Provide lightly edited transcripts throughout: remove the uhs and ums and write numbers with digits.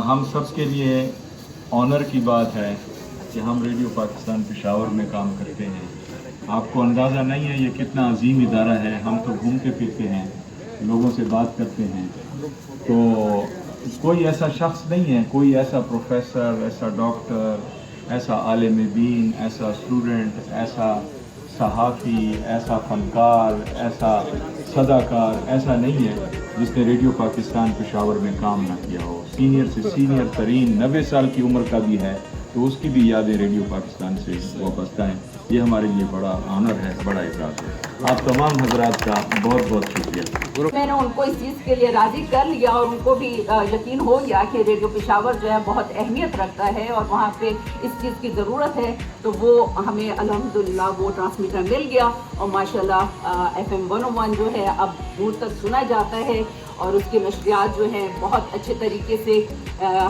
हम सब के लिए ऑनर की बात है कि हम रेडियो पाकिस्तान पेशावर में काम करते हैं। आपको अंदाज़ा नहीं है ये कितना अजीम इदारा है। हम तो घूमते फिरते हैं, लोगों से बात करते हैं, तो कोई ऐसा शख्स नहीं है, कोई ऐसा प्रोफेसर, ऐसा डॉक्टर, ऐसा आलिम दीन, ऐसा स्टूडेंट, ऐसा सहाफ़ी, ऐसा फ़नकार, ऐसा सदाकार ऐसा नहीं है जिसने रेडियो पाकिस्तान पेशावर में काम ना किया हो। सीनियर से सीनियर तरीन 90 साल की उम्र का भी है तो उसकी भी यादें रेडियो पाकिस्तान से वाबस्ता हैं। ये हमारे लिए बड़ा ऑनर है, बड़ा एज़ाज़ है। आप तमाम हजरात का बहुत बहुत शुक्रिया। मैंने उनको इस चीज़ के लिए राज़ी कर लिया और उनको भी यकीन हो गया कि रेडियो पेशावर जो है बहुत अहमियत रखता है और वहाँ पे इस चीज़ की ज़रूरत है, तो वो हमें अल्हम्दुलिल्लाह वो ट्रांसमीटर मिल गया और माशाल्लाह FM 101 जो है अब दूर तक सुना जाता है और उसके नशरियात जो हैं बहुत अच्छे तरीके से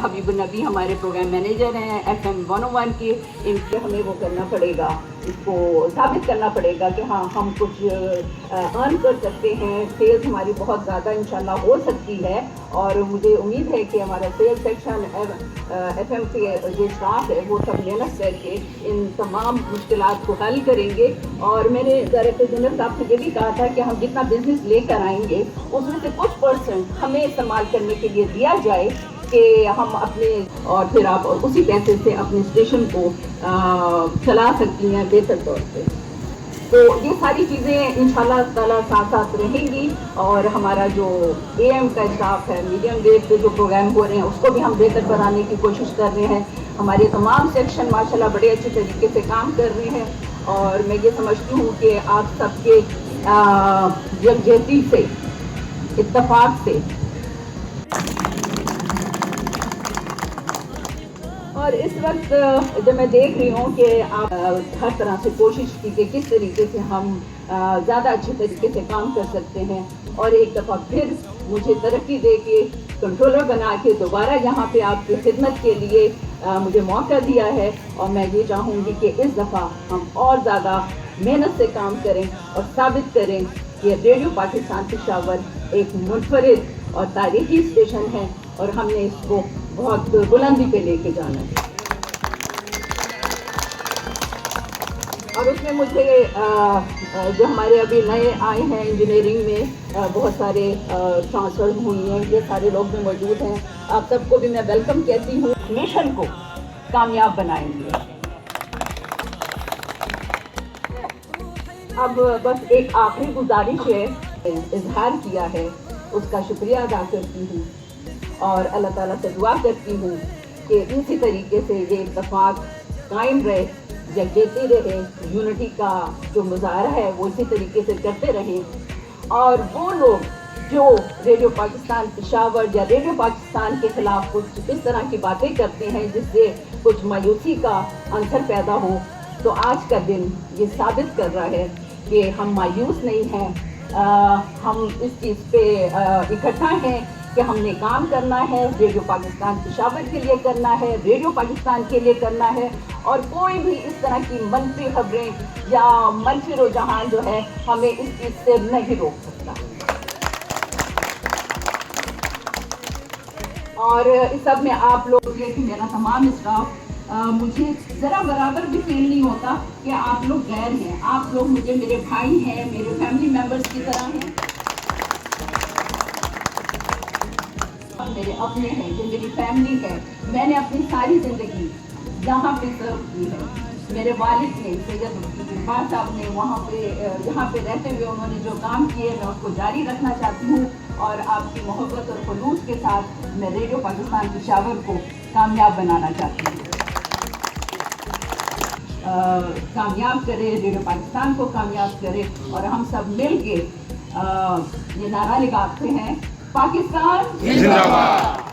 हबीब नबी हमारे प्रोग्राम मैनेजर हैं FM 101 के, इनसे हमें वो करना पड़ेगा, इसको साबित करना पड़ेगा कि हाँ हम कुछ अर्न कर सकते हैं। सेल्स हमारी बहुत ज़्यादा इंशाल्लाह हो सकती है और मुझे उम्मीद है कि हमारा सेल्स सेक्शन FM के जो स्टाफ है वो सब मेहनत करके इन तमाम मुश्किलात को हल करेंगे। और मैंने डायरेक्टर जनरल साहब से ये भी कहा था कि हम जितना बिजनेस लेकर आएंगे उसमें से कुछ % हमें इस्तेमाल करने के लिए दिया जाए कि हम अपने, और फिर आप उसी पैसे से अपने स्टेशन को चला सकती हैं बेहतर तौर पे। तो ये सारी चीज़ें इंशाल्लाह ताला साथ साथ रहेंगी और हमारा जो AM का स्टाफ है, मीडियम वेव पे जो प्रोग्राम हो रहे हैं उसको भी हम बेहतर बनाने की कोशिश कर रहे हैं। हमारे तमाम सेक्शन माशाल्लाह बड़े अच्छे तरीके से काम कर रहे हैं और मैं ये समझती हूँ कि आप सबके यकजहती से, इत्तेफाक से, और इस वक्त जब मैं देख रही हूँ कि आप हर तरह से कोशिश की कि किस तरीके से हम ज़्यादा अच्छे तरीके से काम कर सकते हैं और एक दफ़ा फिर मुझे तरक्की दे के कंट्रोलर बना के दोबारा यहाँ पे आपकी खिदमत के लिए मुझे मौका दिया है। और मैं ये चाहूँगी कि इस दफ़ा हम और ज़्यादा मेहनत से काम करें और साबित करें कि रेडियो पाकिस्तान पेशावर एक मुनफरिद और तारीखी स्टेशन है और हमने इसको बहुत बुलंदी पे लेके जाना है। और उसमें मुझे जो हमारे अभी नए आए हैं इंजीनियरिंग में बहुत सारे ट्रांसफ़र हुई हैं, ये सारे लोग भी मौजूद हैं। आप सबको भी मैं वेलकम कहती हूँ। मिशन को कामयाब बनाएंगे। अब बस एक आखिरी गुजारिश है, इजहार किया है उसका शुक्रिया अदा करती हूँ और अल्लाह ताला से दुआ करती हूँ कि इसी तरीके से ये इत्तेफाक कायम रहे, यकजहती रहे, यूनिटी का जो मुजाहरा है वो इसी तरीके से करते रहें। और वो लोग जो रेडियो पाकिस्तान पेशावर या रेडियो पाकिस्तान के ख़िलाफ़ कुछ इस तरह की बातें करते हैं जिससे कुछ मायूसी का अंसर पैदा हो, तो आज का दिन ये साबित कर रहा है कि हम मायूस नहीं हैं। हम इस चीज़ पे इकट्ठा हैं कि हमने काम करना है, रेडियो पाकिस्तान पेशावर के लिए करना है, रेडियो पाकिस्तान के लिए करना है और कोई भी इस तरह की मनफी खबरें या मनफी रुझान जो है हमें इस चीज़ से नहीं रोक सकता। और इस सब में आप लोग ये कि मेरा तमाम स्टाफ मुझे ज़रा बराबर भी फील नहीं होता कि आप लोग गैर हैं। आप लोग मुझे मेरे भाई हैं, मेरे फैमिली मेम्बर्स की तरह हैं, मेरे अपने हैं, जो मेरी फैमिली है। मैंने अपनी सारी ज़िंदगी यहाँ पे सर्व की है। मेरे वालिद ने, सैयद इकबाल साहब ने वहाँ पे यहाँ पे रहते हुए उन्होंने जो काम किए मैं उसको जारी रखना चाहती हूँ और आपकी मोहब्बत और खुलूस के साथ मैं रेडियो पाकिस्तान पेशावर को कामयाब बनाना चाहती हूँ। कामयाब करे, रेडियो पाकिस्तान को कामयाब करे और हम सब मिल के ये नारा लगाते हैं, पाकिस्तान जिंदाबाद।